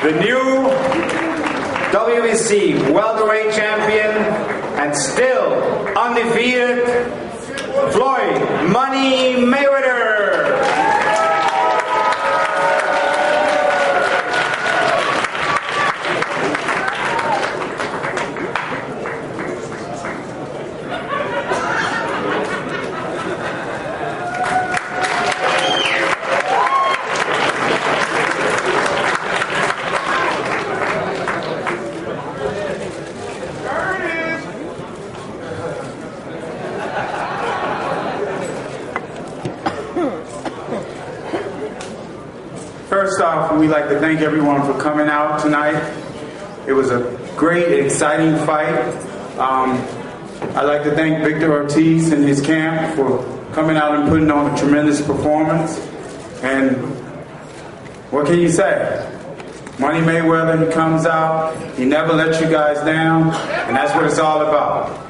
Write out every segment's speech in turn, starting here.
the new WBC welterweight champion and still undefeated, Floyd Money Mayweather. First off, we'd like to thank everyone for coming out tonight. It was a great, exciting fight. I'd like to thank Victor Ortiz and his camp for coming out and putting on a tremendous performance. And what can you say? Money Mayweather, he comes out, he never lets you guys down, and that's what it's all about.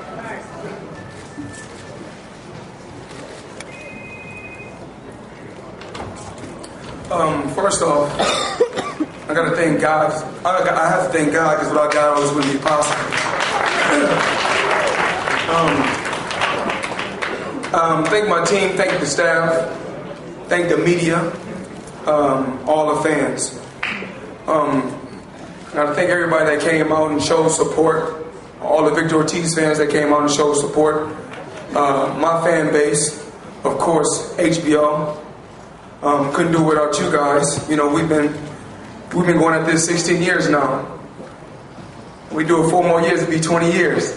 First off, I gotta thank God. I have to thank God because without God, all this wouldn't be possible. Thank my team, thank the staff, thank the media, all the fans. I gotta thank everybody that came out and showed support. All the Victor Ortiz fans that came out and showed support. My fan base, of course, HBO. Couldn't do it without you guys. You know, we've been going at this 16 years now. We do it 4 more years, it'll be 20 years.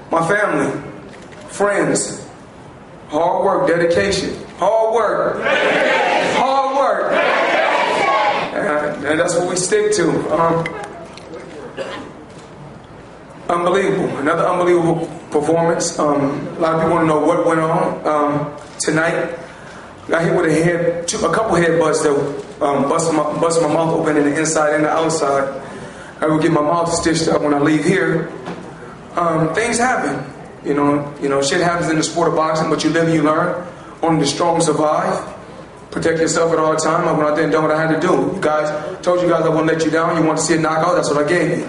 My family, friends, hard work, dedication, hard work, hard work, and that's what we stick to. Unbelievable, another unbelievable performance. A lot of people want to know what went on tonight. Got hit with a couple headbutts that busted my mouth open in the inside and the outside. I will get my mouth stitched up when I leave here. Things happen, you know. Shit happens in the sport of boxing, but you live and you learn. Only the strong survive. Protect yourself at all times. I went out there and done what I had to do. You guys, told you guys I wouldn't let you down. You want to see a knockout? That's what I gave you.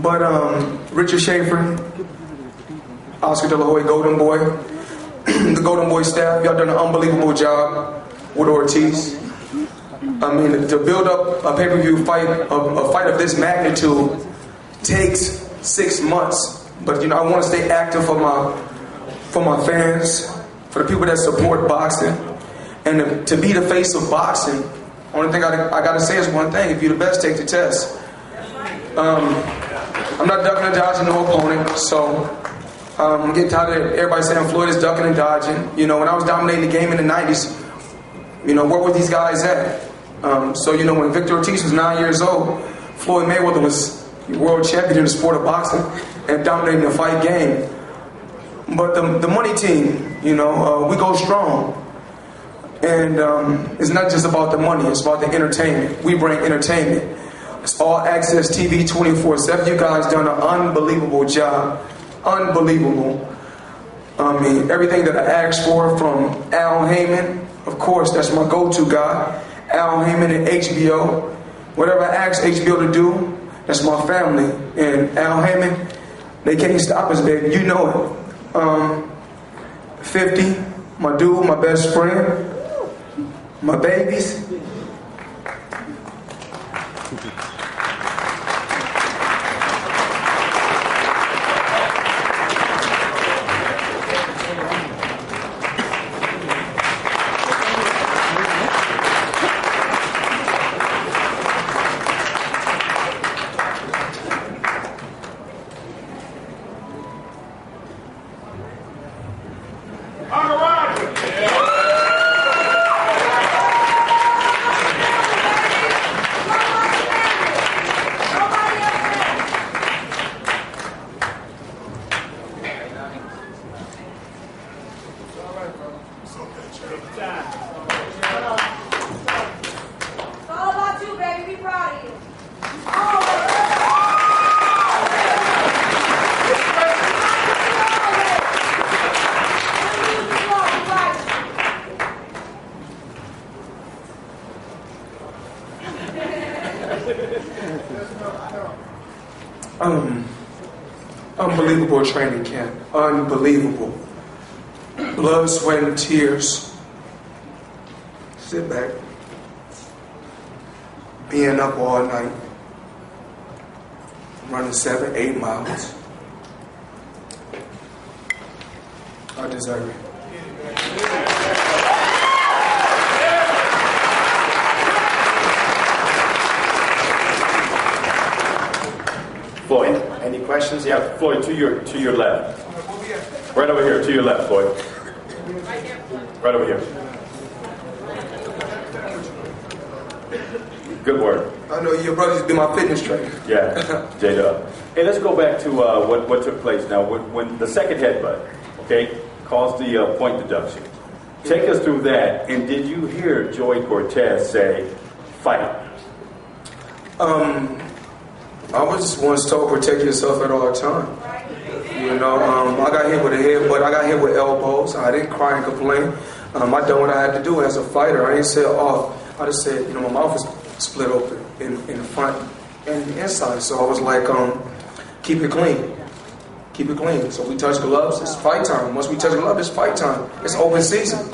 But Richard Schaefer, Oscar De La Hoya, Golden Boy, the Golden Boy staff, y'all done an unbelievable job with Ortiz. I mean, to build up a pay-per-view fight, a fight of this magnitude, takes 6 months. But I want to stay active for my fans, for the people that support boxing, and to be the face of boxing. Only thing I gotta say is one thing: if you're the best, take the test. I'm not ducking and dodging no opponent, so I'm getting tired of everybody saying Floyd is ducking and dodging. When I was dominating the game in the 90s, where were these guys at? So when Victor Ortiz was 9 years old, Floyd Mayweather was world champion in the sport of boxing and dominating the fight game. But the money team, we go strong. And it's not just about the money, it's about the entertainment. We bring entertainment. It's all access TV 24/7. You guys done an unbelievable job. Unbelievable. I mean, everything that I asked for from Al Heyman, of course, that's my go-to guy. Al Heyman and HBO. Whatever I ask HBO to do, that's my family. And Al Heyman, they can't stop us, baby. You know it. 50, my dude, my best friend, my babies. unbelievable training camp. Unbelievable. Blood, sweat, and tears. Sit back. Being up all night. Running 7-8 miles. I deserve it. Floyd, any questions? Yeah, Floyd, to your left. Right over here, to your left, Floyd. Right over here. Good work. I know your brother used to be my fitness trainer. Yeah, J-Dub. Hey, let's go back to what took place now. When the second headbutt, okay, caused the point deduction. Take us through that, and did you hear Joey Cortez say, fight? I was once told, protect yourself at all times. You know, I got hit with a head, but I got hit with elbows. I didn't cry and complain. I done what I had to do as a fighter. I didn't say, I just said, you know, my mouth was split open in the front and the inside. So I was like, keep it clean. Keep it clean. So we touch gloves, it's fight time. Once we touch gloves, it's fight time. It's open season.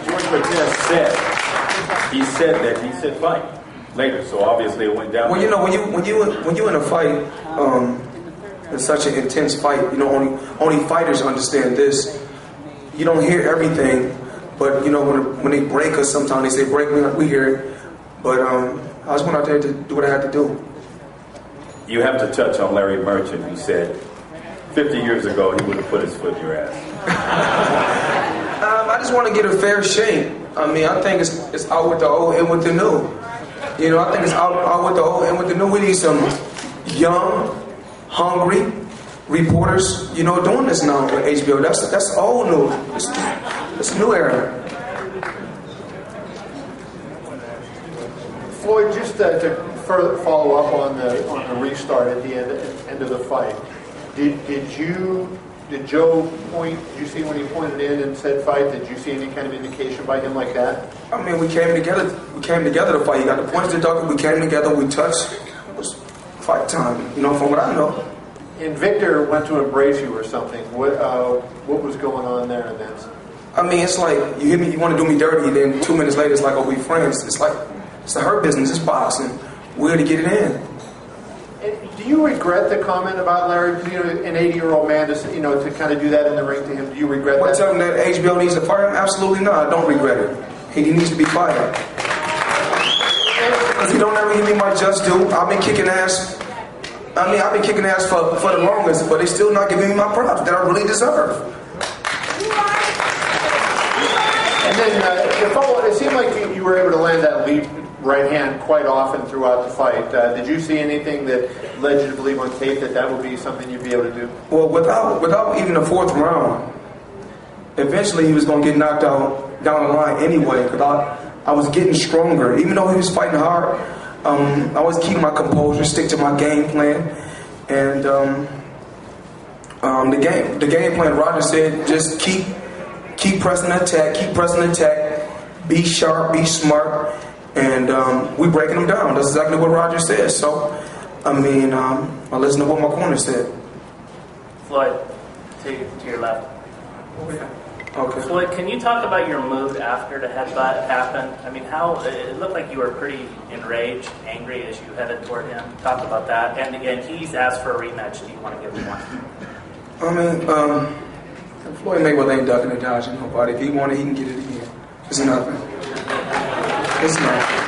George Cortez he said fight later, so obviously it went down. Well, you know, when you in a fight, it's such an intense fight. You know, only fighters understand this. You don't hear everything, but you know when they break us, sometimes they say break me, we hear it. But I just went out there to do what I had to do. You have to touch on Larry Merchant, who said 50 years ago he would have put his foot in your ass. I just want to get a fair shake. I mean, I think it's out with the old and with the new. You know, I think it's out with the old and with the new. We need some young, hungry reporters, you know, doing this now with HBO. That's old new. It's a new era. Floyd, just to further follow up on the restart at the end of the fight, did Joe point? Did you see when he pointed in and said fight? Did you see any kind of indication by him like that? I mean, we came together. We came together to fight. He got the points deducted. We came together. We touched. It was fight time. You know, from what I know. And Victor went to embrace you or something. What was going on there in that? I mean, it's like you hit me. You want to do me dirty. Then 2 minutes later, it's like, oh, we friends. It's like it's her business. It's boxing. We're to get it in. And do you regret the comment about Larry? You know, an 80-year-old man, to kind of do that in the ring to him. Do you regret that? Tell him that HBO needs to fire him? Absolutely not. I don't regret it. He needs to be fired. Because he don't ever give me my just due. I've been kicking ass. I mean, I've been kicking ass for the longest, but they're still not giving me my props that I really deserve. And then the follow-up, it seemed like you were able to land that lead right hand quite often throughout the fight. Did you see anything that led you to believe on tape that would be something you'd be able to do? Well, without even the fourth round, eventually he was going to get knocked out down the line anyway, because I was getting stronger. Even though he was fighting hard, I was keeping my composure, stick to my game plan. And the game plan, Roger said, just keep pressing the attack, be sharp, be smart, and we breaking them down. That's exactly what Roger said. So, I mean, I listen to what my corner said. Floyd, to your left. Okay. Floyd, can you talk about your mood after the headbutt happened? I mean, it looked like you were pretty enraged, angry as you headed toward him. Talk about that. And again, he's asked for a rematch. Do you want to give him one? I mean, Floyd Mayweather ain't ducking and dodging nobody. If he wanted, he can get it again. It's nothing. It's nothing.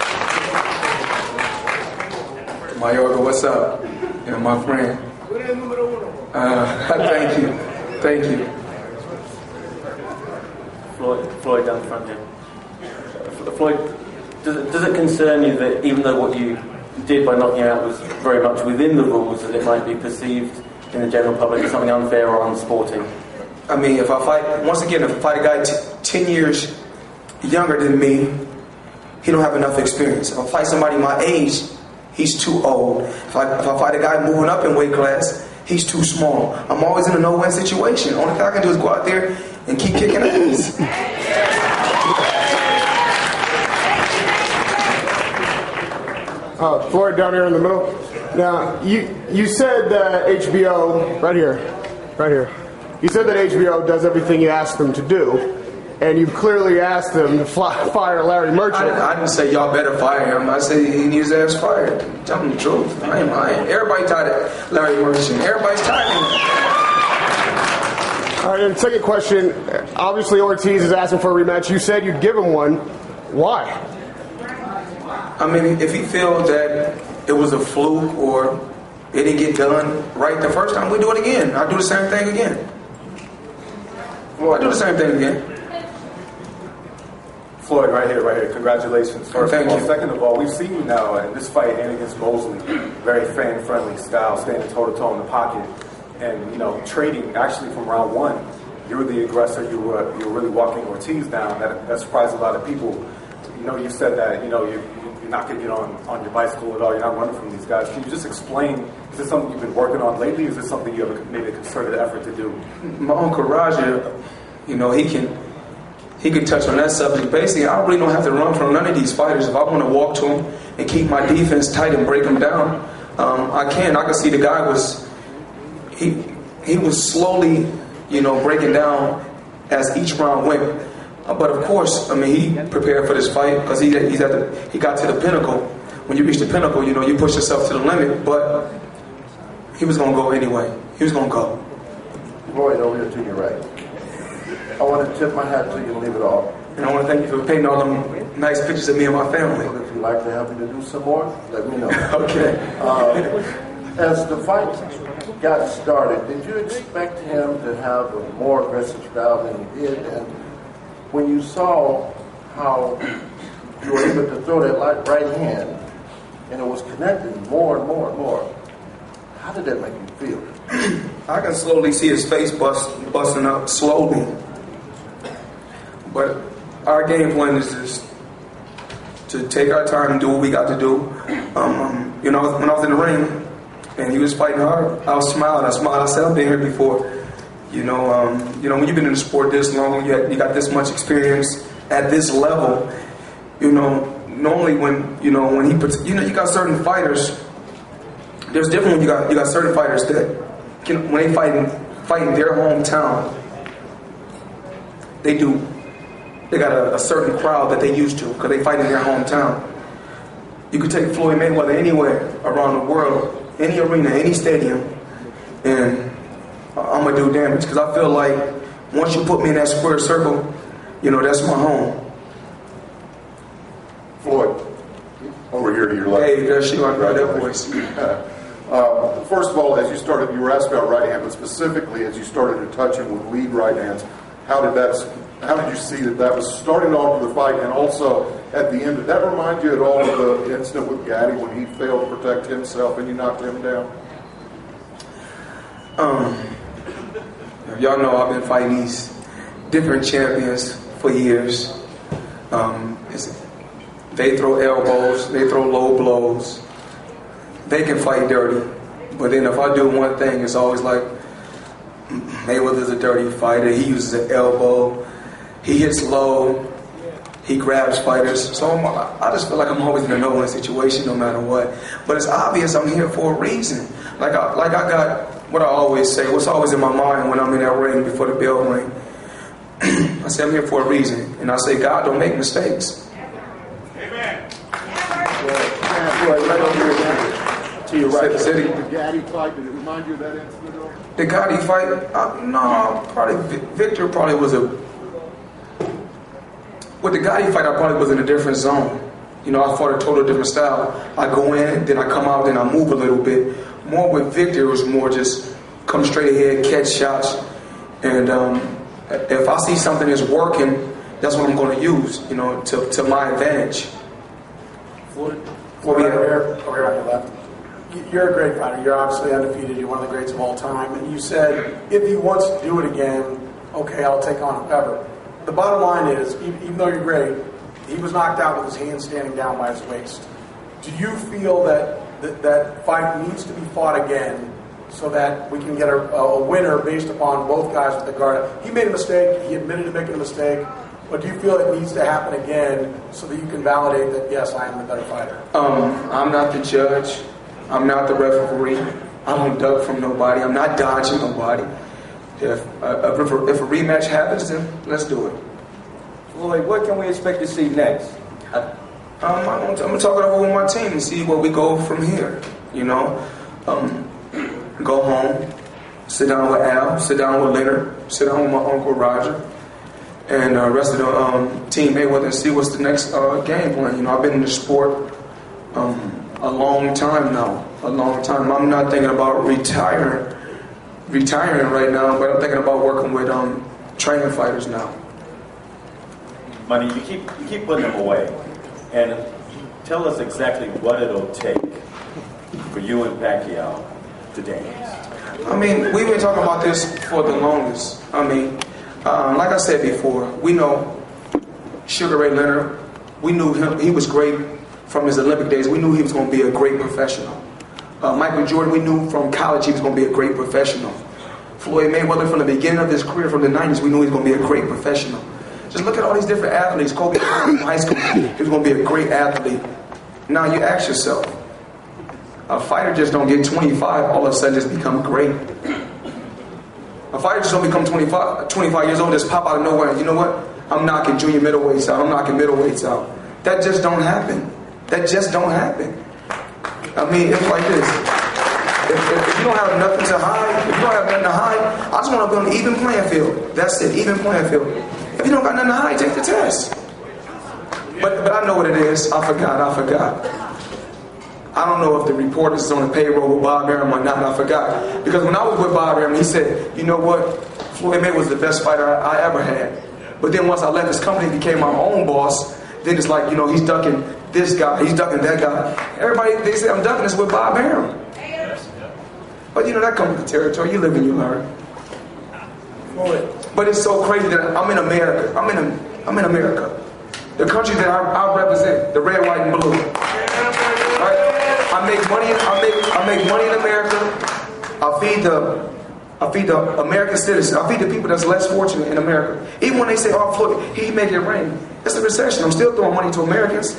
Mayorga, what's up? Yeah, my friend. Thank you. Floyd down front here. Floyd, does it concern you that even though what you did by knocking out was very much within the rules, that it might be perceived in the general public as something unfair or unsporting? I mean, if I fight a guy 10 years younger than me, he don't have enough experience. If I fight somebody my age, he's too old. If I fight a guy moving up in weight class, he's too small. I'm always in a no-win situation. Only thing I can do is go out there and keep kicking ass. Floyd down here in the middle. Now, you said that HBO, right here, Right here. You said that HBO does everything you ask them to do, and you've clearly asked them to fire Larry Merchant. I didn't say y'all better fire him. I said he needs his ass fired. Tell him the truth. I ain't lying. Everybody tired of Larry Merchant. Everybody's tired of him. All right, and second question. Obviously, Ortiz is asking for a rematch. You said you'd give him one. Why? I mean, if he feels that it was a fluke or it didn't get done right the first time, we do it again. I'll do the same thing again. I do the same thing again. Floyd, right here. Congratulations. First Thank of all. you. Second of all, we've seen you now in this fight and against Mosley, very fan-friendly style, standing toe-to-toe in the pocket, and trading actually from round one. You were the aggressor. You were really walking Ortiz down. That surprised a lot of people. You said that you're not going to get on your bicycle at all. You're not running from these guys. Can you just explain? Is this something you've been working on lately? Is this something you have made a concerted effort to do? My uncle Roger, he can touch on that subject. Basically, I really don't have to run from none of these fighters. If I want to walk to them and keep my defense tight and break them down, I can. I can see the guy was slowly, breaking down as each round went. But of course, he prepared for this fight because he got to the pinnacle. When you reach the pinnacle, you push yourself to the limit. But he was gonna go anyway. He was gonna go. Floyd, over here to your right. I want to tip my hat to you and leave it all. And I want to thank you for painting all them nice pictures of me and my family. Well, if you'd like to have me to do some more, let me know. Okay. As the fight got started, did you expect him to have a more aggressive style than he did? And when you saw how you were able to throw that right hand and it was connecting more and more and more, how did that make you feel? I can slowly see his face busting up slowly. But our game plan is just to take our time and do what we got to do. When I was in the ring and he was fighting hard, I was smiling. I said, I've been here before. When you've been in the sport this long, you got this much experience at this level. Normally when he puts, you got certain fighters. There's different when you got certain fighters that when they fight in their hometown, they got a certain crowd that they used to because they fight in their hometown. You could take Floyd Mayweather anywhere around the world, any arena, any stadium, and I'm gonna do damage because I feel like once you put me in that square circle, that's my home. Floyd, over here to your left. Hey, there's you. I heard that voice. First of all, as you started, you were asked about right hand, but specifically as you started to touch him with lead right hands, how did you see that was starting off the fight, and also at the end? Did that remind you at all of the incident with Gaddy when he failed to protect himself and you knocked him down? Y'all know I've been fighting these different champions for years. They throw elbows, they throw low blows. They can fight dirty. But then if I do one thing, it's always like, Mayweather's a dirty fighter. He uses an elbow. He hits low. He grabs fighters. So I just feel like I'm always in a no-win situation no matter what. But it's obvious I'm here for a reason. Like I got what I always say, what's always in my mind when I'm in that ring before the bell ring. I say I'm here for a reason. And I say, God, don't make mistakes. Amen. Right over here to your right. The Gaddy fight, did it remind you of that incident? The Gaddy fight? No, probably Victor was with the Gaddy fight, I probably was in a different zone. I fought a total different style. I go in, then I come out, then I move a little bit. More with Victor, it was more just come straight ahead, catch shots. And if I see something that's working, that's what I'm going to use, to my advantage. Floyd, over here on your left. You're a great fighter. You're obviously undefeated. You're one of the greats of all time. And you said, if he wants to do it again, okay, I'll take on whoever. The bottom line is, even though you're great, he was knocked out with his hand standing down by his waist. Do you feel that fight needs to be fought again so that we can get a winner based upon both guys with the guard? He made a mistake. He admitted to making a mistake. But do you feel it needs to happen again so that you can validate that, yes, I am the better fighter? I'm not the judge. I'm not the referee. I don't duck from nobody. I'm not dodging nobody. If a rematch happens, then let's do it. Floyd, what can we expect to see next? I'm going to talk it over with my team and see where we go from here. You know, go home, sit down with Al, sit down with Leonard, sit down with my uncle Roger, and the rest of the team Mayweather and see what's the next game plan. You know, I've been in the sport a long time now, a long time. I'm not thinking about retiring right now, but I'm thinking about working with training fighters now. Money, you keep putting them away, and tell us exactly what it'll take for you and Pacquiao to dance. I mean, we've been talking about this for the longest. I mean, like I said before, we know Sugar Ray Leonard. We knew him. He was great from his Olympic days. We knew he was going to be a great professional. Michael Jordan, we knew from college he was going to be a great professional. Floyd Mayweather, from the beginning of his career, from the 90s, we knew he was going to be a great professional. Just look at all these different athletes. Kobe Bryant in high school, he was going to be a great athlete. Now you ask yourself, a fighter just don't get 25, all of a sudden just become great. A fighter just don't become 25 years old, just pop out of nowhere. And you know what? I'm knocking junior middleweights out. I'm knocking middleweights out. That just don't happen. That just don't happen. I mean, it's like this. If you don't have nothing to hide, I just want to be on the even playing field. That's it, even playing field. If you don't got nothing to hide, take the test. But I know what it is. I forgot. I don't know if the reporters is on the payroll with Bob Arum or not. I forgot. Because when I was with Bob Arum, he said, you know what? Floyd Mayweather was the best fighter I ever had. But then once I left his company and became my own boss, then it's like, you know, he's ducking this guy, he's ducking that guy. Everybody, they say I'm ducking this with Bob Arum. But you know, that comes with the territory. You live and you learn. But it's so crazy that I'm in America. I'm in America. The country that I represent, the red, white, and blue. Right? I make money in America. I feed the American citizens. I feed the people that's less fortunate in America. Even when they say, oh, Floyd, he make it rain. It's a recession. I'm still throwing money to Americans.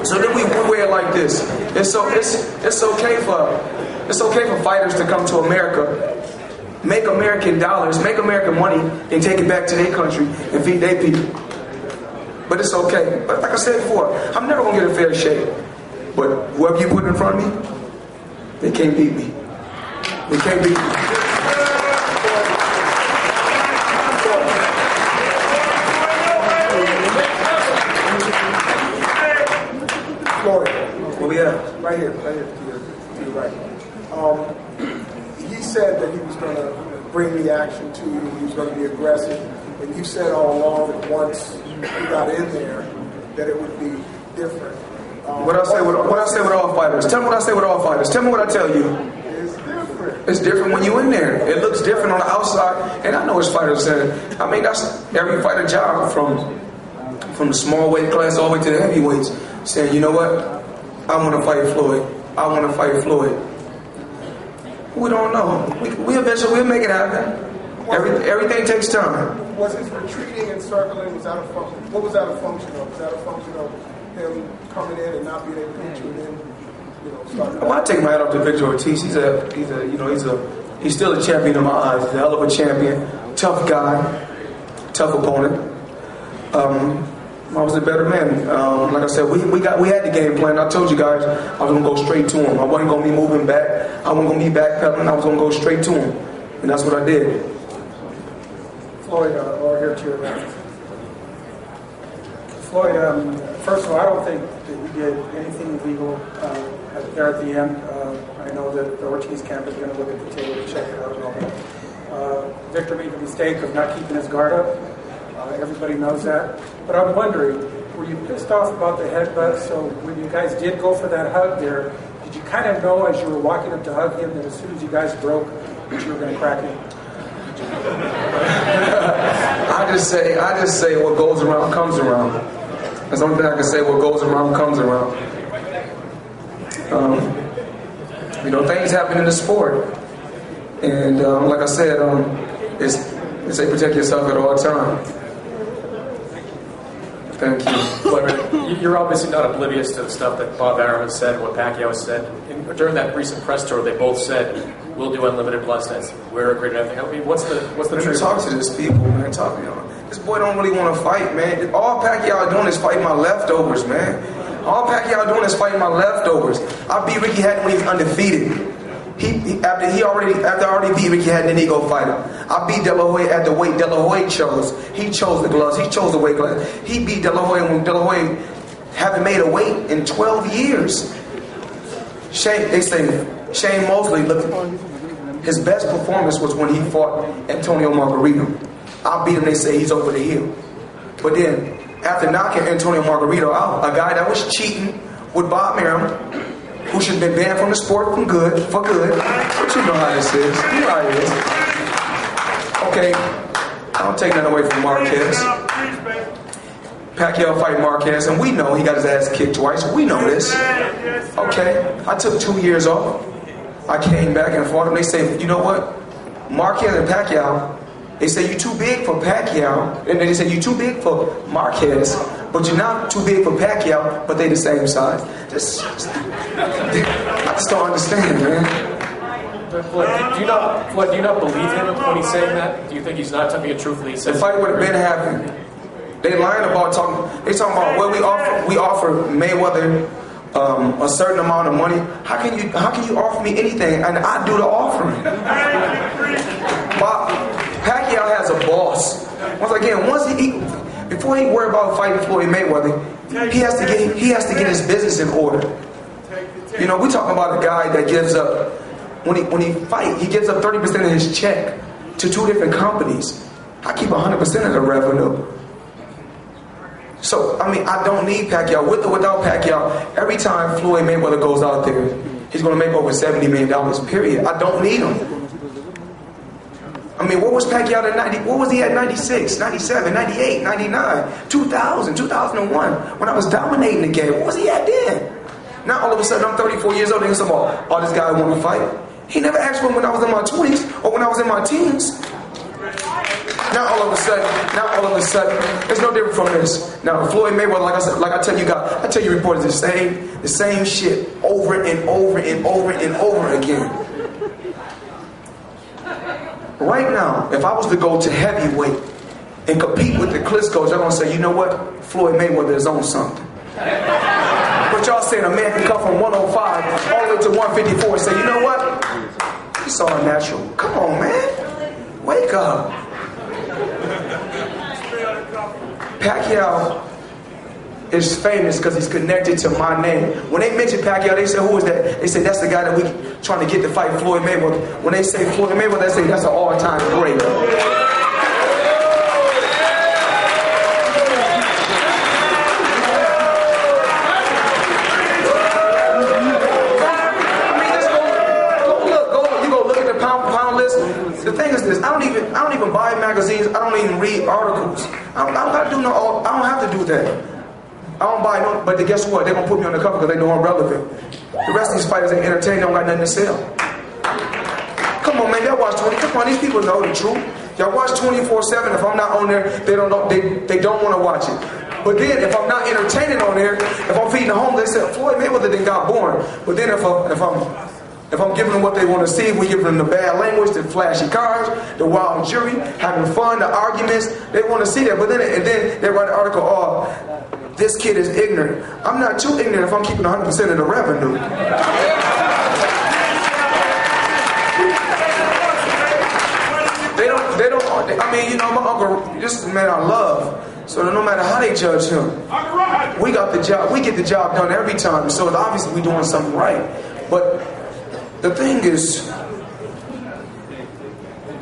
So then we wear it like this. It's okay for fighters to come to America, make American dollars, make American money, and take it back to their country and feed their people. But it's okay. But like I said before, I'm never gonna get a fair shake. But whoever you put in front of me, they can't beat me. They can't beat me. Floyd, Where we at? right here, to your right. He said that he was going to bring the action to you. He was going to be aggressive, and you said all along that once you got in there, that it would be different. What I say with all fighters. Tell me what I say with all fighters. Tell me what I tell you. It's different. It's different when you're in there. It looks different on the outside, and I know it's fighters saying. I mean, that's every fighter job from the small weight class all the way to the heavyweights. Saying, you know what? I want to fight Floyd. I want to fight Floyd. We don't know. We eventually will make it happen. Everything takes time. Was his retreating and circling, was that a function? What was that a function of? Was that a function of him coming in and not being able to hit you and then, start? Well, I take my hat off to Victor Ortiz. He's still a champion in my eyes. He's a hell of a champion. Tough guy. Tough opponent. I was a better man. Like I said, we had the game plan. I told you guys I was gonna go straight to him. I wasn't gonna be moving back. I wasn't gonna be backpedaling. I was gonna go straight to him, and that's what I did. Floyd, over here to your left. Floyd, first of all, I don't think that you did anything illegal there at the end. I know that the Ortiz camp is going to look at the tape and check it out and all that. Victor made the mistake of not keeping his guard up. Everybody knows that. But I'm wondering, were you pissed off about the headbutt? So when you guys did go for that hug there, did you kind of know as you were walking up to hug him that as soon as you guys broke, that you were going to crack him? I just say what goes around comes around. That's the only thing I can say. What goes around comes around. Things happen in the sport, and like I said, it's say protect yourself at all times. Thank you. You're obviously not oblivious to the stuff that Bob Arum has said, what Pacquiao has said. In during that recent press tour, they both said, "We'll do unlimited blood nets. We're great at everything." I mean, what's the truth? Talk to this people, man. Talk to y'all. This boy don't really want to fight, man. All Pacquiao doing is fighting my leftovers, man. All Pacquiao doing is fighting my leftovers. I beat Ricky Hatton when he was undefeated. After I already beat Ricky Hatton, then he go fight him. I beat De La Hoya at the weight De La Hoya chose. He chose the gloves. He chose the weight class. He beat De La Hoya when De La Hoya haven't made a weight in 12 years. They say Shane Mosley, look, his best performance was when he fought Antonio Margarito. I beat him, they say he's over the hill. But then, after knocking Antonio Margarito out, a guy that was cheating with Bob Merriam, who should have been banned from the sport for good. But you know how this is. You know how it is. Okay, I don't take nothing away from Marquez. Pacquiao fight Marquez, and we know he got his ass kicked twice. We know this. Okay, I took 2 years off. I came back and fought him. They say, you know what? Marquez and Pacquiao, they say you're too big for Pacquiao, and they say you're too big for Marquez, but you're not too big for Pacquiao, but they the same size. I just don't understand, man. Floyd, do you not believe him when he's saying that? Do you think he's not telling you truthfully? The fight would have been happening. They lying about talking. They talking about well, we offer Mayweather a certain amount of money. How can you offer me anything and I do the offering? But Pacquiao has a boss. Once again, before he worry about fighting Floyd Mayweather, he has to get his business in order. You know, we talking about a guy that gives up when he fight, he gives up 30% of his check to 2 different companies. I keep 100% of the revenue. So, I mean, I don't need Pacquiao. With or without Pacquiao, every time Floyd Mayweather goes out there, he's going to make over $70 million, period. I don't need him. I mean, what was Pacquiao at 90? What was he at 96, 97, 98, 99, 2000, 2001? When I was dominating the game, what was he at then? Now, all of a sudden, I'm 34 years old and he's about, oh, this guy want to fight. He never asked for him when I was in my 20s or when I was in my teens. Now all of a sudden, it's no different from this. Now Floyd Mayweather, like I tell you reporters the same shit over and over and over and over again. Right now, if I was to go to heavyweight and compete with the Klitschko's, y'all gonna say, you know what? Floyd Mayweather is on something. But y'all saying a man can come from 105 all the way to 154 and say, you know what? It's all natural. Come on, man. Wake up. Pacquiao is famous because he's connected to my name. When they mention Pacquiao, they say, who is that? They say, that's the guy that we trying to get to fight Floyd Mayweather. When they say Floyd Mayweather, they say, that's an all-time great. The thing is this, I don't even buy magazines, I don't even read articles. I don't have to do that. I don't buy no, but guess what? They're gonna put me on the cover because they know I'm relevant. The rest of these fighters ain't entertained, they don't got nothing to sell. Come on, man, y'all watch 20. Come on, these people know the truth. Y'all watch 24/7. If I'm not on there, they don't know, they don't want to watch it. But then if I'm not entertaining on there, if I'm feeding the homeless, they say Floyd Mayweather then got born. But then if I'm giving them what they want to see, we give them the bad language, the flashy cars, the wild jury, having fun, the arguments, they want to see that. But then they write an article, oh, this kid is ignorant. I'm not too ignorant if I'm keeping 100% of the revenue. They don't, I mean, you know, my uncle, this is a man I love. So no matter how they judge him, we get the job done every time. So obviously we're doing something right. But the thing is,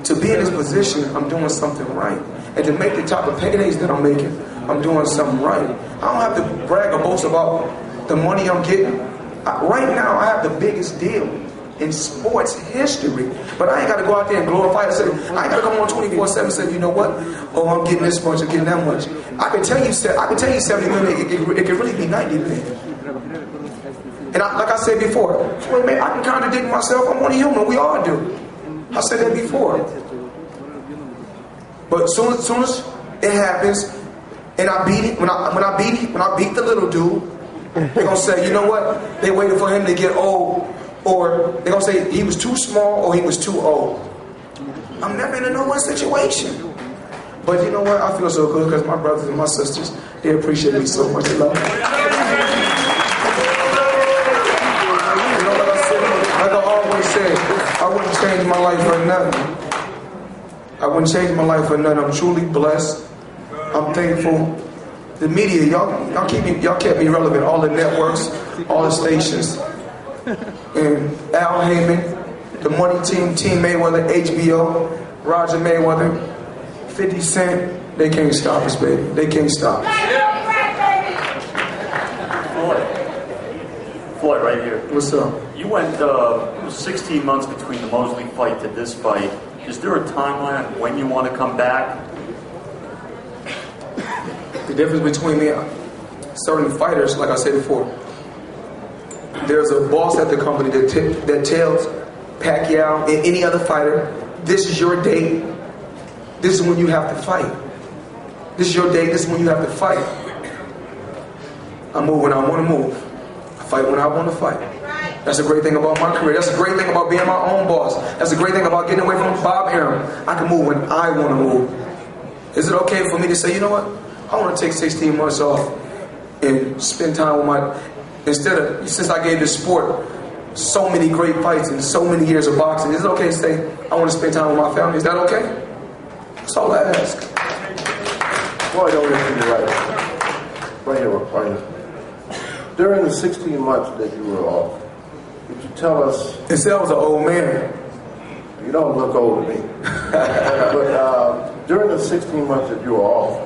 to be in this position, I'm doing something right. And to make the type of paydays that I'm making, I'm doing something right. I don't have to brag or boast about the money I'm getting. Right now, I have the biggest deal in sports history. But I ain't got to go out there and glorify it. I ain't got to come on 24/7 and say, you know what? Oh, I'm getting this much, I'm getting that much. I can tell you 70 million, it can really be 90 million. And like I said before, I can contradict myself. I'm only human. We all do. I said that before. But as soon as it happens, and I beat it, when I beat the little dude, they're gonna say, you know what? They waited for him to get old or they're gonna say he was too small or he was too old. I'm never in a no one situation. But you know what? I feel so good because my brothers and my sisters, they appreciate me so much. They love me. You know what I said? Like I always said, I wouldn't change my life for nothing. I wouldn't change my life for nothing. I'm truly blessed. I'm thankful. The media, y'all kept me relevant. All the networks, all the stations, and Al Heyman, the Money Team, Team Mayweather, HBO, Roger Mayweather, 50 Cent. They can't stop us, baby. They can't stop us. Floyd, right here. What's up? You went 16 months between the Mosley fight to this fight. Is there a timeline on when you want to come back? The difference between me and certain fighters, like I said before, there's a boss at the company that tells Pacquiao and any other fighter, this is your date, this is when you have to fight. This is your date, this is when you have to fight. I move when I want to move. I fight when I want to fight. That's a great thing about my career. That's a great thing about being my own boss. That's a great thing about getting away from Bob Arum. I can move when I want to move. Is it okay for me to say, you know what? I want to take 16 months off and spend time with my, since I gave this sport so many great fights and so many years of boxing, is it okay to say, I want to spend time with my family? Is that okay? That's all I ask. Boy, don't let me right here, during the 16 months that you were off, could you tell us? It said I was an old man. You don't look old to me. But during the 16 months that you were off,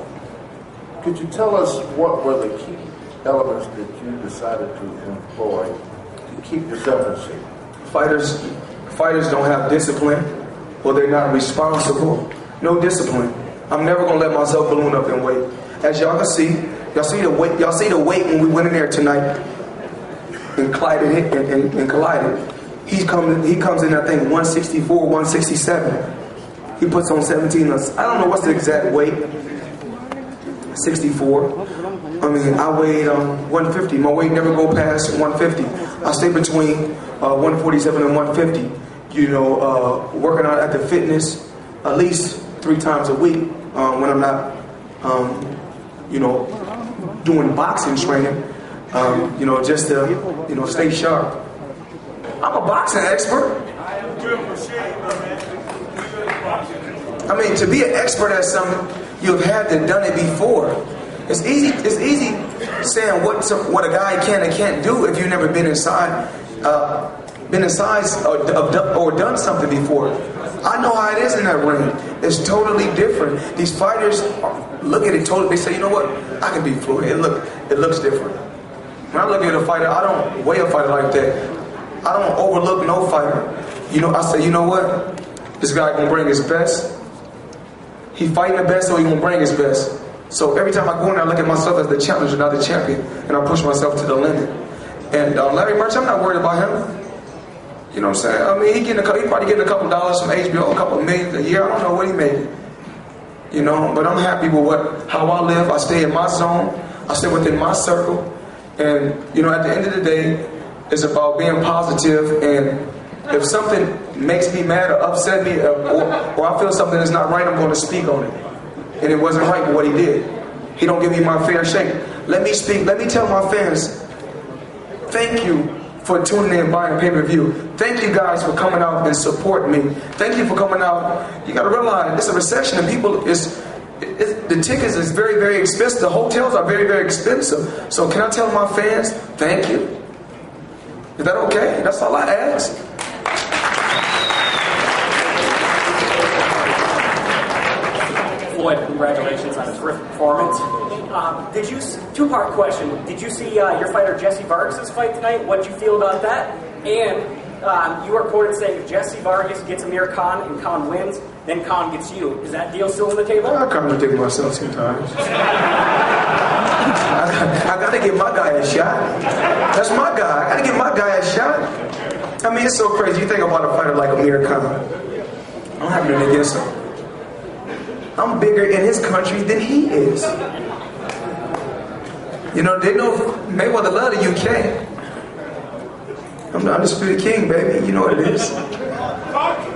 could you tell us what were the key elements that you decided to employ to keep yourself in shape? Fighters don't have discipline, or they're not responsible. No discipline. I'm never gonna let myself balloon up in weight. As y'all can see, y'all see the weight when we went in there tonight and collided. He comes in, I think, 164, 167. He puts on 17. I don't know what's the exact weight. 64. I mean, I weighed 150. My weight never go past 150. I stay between 147 and 150. You know, working out at the fitness at least 3 times a week when I'm not, you know, doing boxing training. You know, just to, you know, stay sharp. I'm a boxing expert. I mean, to be an expert at something, you've had to done it before. It's easy saying what a guy can and can't do if you've never been inside or done something before. I know how it is in that ring. It's totally different. These fighters look at it totally. They say, you know what? I can beat Floyd. It looks different. When I look at a fighter, I don't weigh a fighter like that. I don't overlook no fighter. You know, I say, you know what? This guy gonna bring his best. He fighting the best, so he gonna bring his best. So every time I go in there, I look at myself as the challenger, not the champion, and I push myself to the limit. And Larry Birch, I'm not worried about him. You know what I'm saying? I mean, he probably getting a couple dollars from HBO, a couple of million a year. I don't know what he made. You know, but I'm happy with how I live. I stay in my zone. I stay within my circle. And you know, at the end of the day, it's about being positive. And if something makes me mad or upset me, or I feel something is not right, I'm going to speak on it. And it wasn't right with what he did. He don't give me my fair shake. Let me speak. Let me tell my fans, thank you for tuning in, buying pay-per-view. Thank you guys for coming out and supporting me. Thank you for coming out. You got to realize it's a recession and people the tickets is very, very expensive. The hotels are very, very expensive. So can I tell my fans, thank you? Is that okay? That's all I ask. Floyd, congratulations on a terrific performance. Two-part question. Did you see your fighter Jesse Vargas' fight tonight? What did you feel about that? And you are quoted saying if Jesse Vargas gets Amir Khan and Khan wins, then Khan gets you. Is that deal still on the table? I contradict myself sometimes. I gotta give my guy a shot. That's my guy. I gotta give my guy a shot. I mean, it's so crazy. You think about a fighter like Amir Khan. I don't have nothing against him. I'm bigger in his country than he is. You know, they know Mayweather love the UK. I'm the undisputed king, baby. You know what it is.